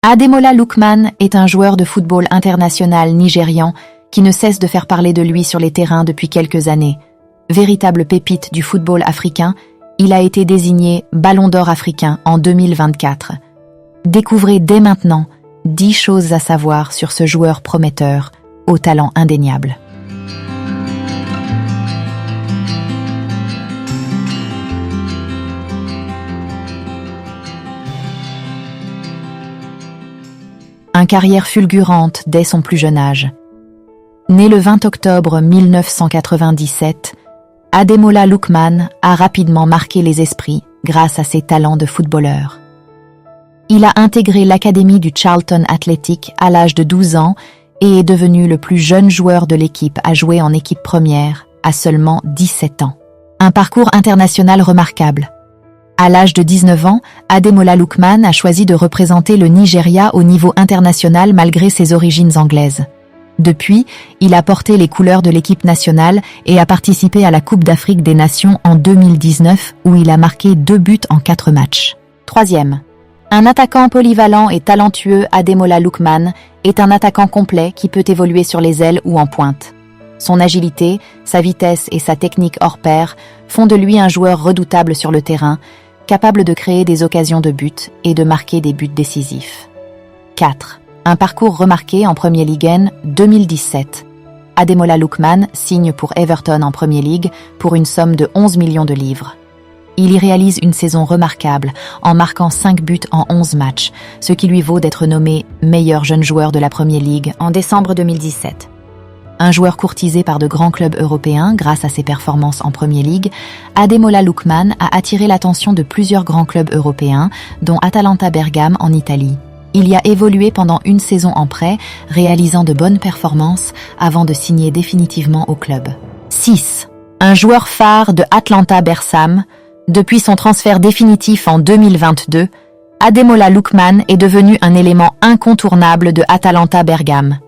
Ademola Lookman est un joueur de football international nigérian qui ne cesse de faire parler de lui sur les terrains depuis quelques années. Véritable pépite du football africain, il a été désigné Ballon d'Or africain en 2024. Découvrez dès maintenant 10 choses à savoir sur ce joueur prometteur, au talent indéniable. Une carrière fulgurante dès son plus jeune âge. Né le 20 octobre 1997, Ademola Lookman a rapidement marqué les esprits grâce à ses talents de footballeur. Il a intégré l'académie du Charlton Athletic à l'âge de 12 ans et est devenu le plus jeune joueur de l'équipe à jouer en équipe première à seulement 17 ans. Un parcours international remarquable. À l'âge de 19 ans, Ademola Lookman a choisi de représenter le Nigeria au niveau international malgré ses origines anglaises. Depuis, il a porté les couleurs de l'équipe nationale et a participé à la Coupe d'Afrique des Nations en 2019 où il a marqué 2 buts en 4 matchs. Troisième. Un attaquant polyvalent et talentueux, Ademola Lookman est un attaquant complet qui peut évoluer sur les ailes ou en pointe. Son agilité, sa vitesse et sa technique hors pair font de lui un joueur redoutable sur le terrain, capable de créer des occasions de but et de marquer des buts décisifs. 4. Un parcours remarqué en Premier League 2017. Ademola Lookman signe pour Everton en Premier League pour une somme de 11 millions de livres. Il y réalise une saison remarquable en marquant 5 buts en 11 matchs, ce qui lui vaut d'être nommé meilleur jeune joueur de la Premier League en décembre 2017. Un joueur courtisé par de grands clubs européens grâce à ses performances en Premier League, Ademola Lookman a attiré l'attention de plusieurs grands clubs européens, dont Atalanta Bergame en Italie. Il y a évolué pendant une saison en prêt, réalisant de bonnes performances avant de signer définitivement au club. 6. Un joueur phare de Atalanta Bergame. Depuis son transfert définitif en 2022, Ademola Lookman est devenu un élément incontournable de Atalanta Bergame.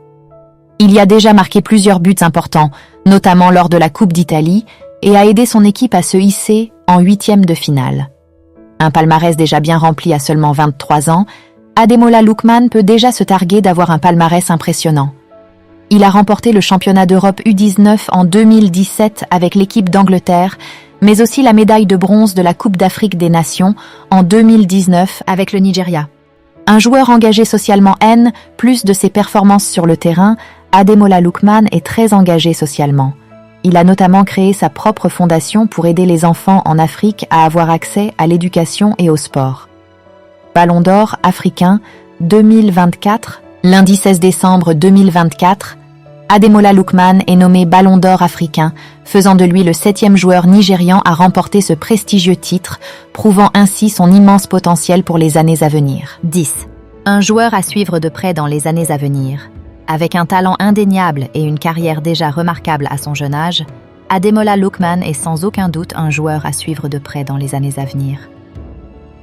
Il y a déjà marqué plusieurs buts importants, notamment lors de la Coupe d'Italie, et a aidé son équipe à se hisser en 8e de finale. Un palmarès déjà bien rempli à seulement 23 ans, Ademola Lookman peut déjà se targuer d'avoir un palmarès impressionnant. Il a remporté le championnat d'Europe U19 en 2017 avec l'équipe d'Angleterre, mais aussi la médaille de bronze de la Coupe d'Afrique des Nations en 2019 avec le Nigeria. Un joueur engagé socialement plus de ses performances sur le terrain, Ademola Lookman est très engagé socialement. Il a notamment créé sa propre fondation pour aider les enfants en Afrique à avoir accès à l'éducation et au sport. Ballon d'Or africain 2024, lundi 16 décembre 2024, Ademola Lookman est nommé Ballon d'Or africain, faisant de lui le 7e joueur nigérian à remporter ce prestigieux titre, prouvant ainsi son immense potentiel pour les années à venir. 10. Un joueur à suivre de près dans les années à venir. Avec un talent indéniable et une carrière déjà remarquable à son jeune âge, Ademola Lookman est sans aucun doute un joueur à suivre de près dans les années à venir.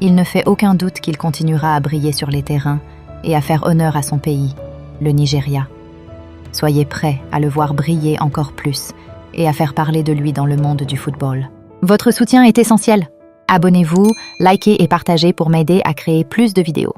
Il ne fait aucun doute qu'il continuera à briller sur les terrains et à faire honneur à son pays, le Nigeria. Soyez prêts à le voir briller encore plus et à faire parler de lui dans le monde du football. Votre soutien est essentiel. Abonnez-vous, likez et partagez pour m'aider à créer plus de vidéos.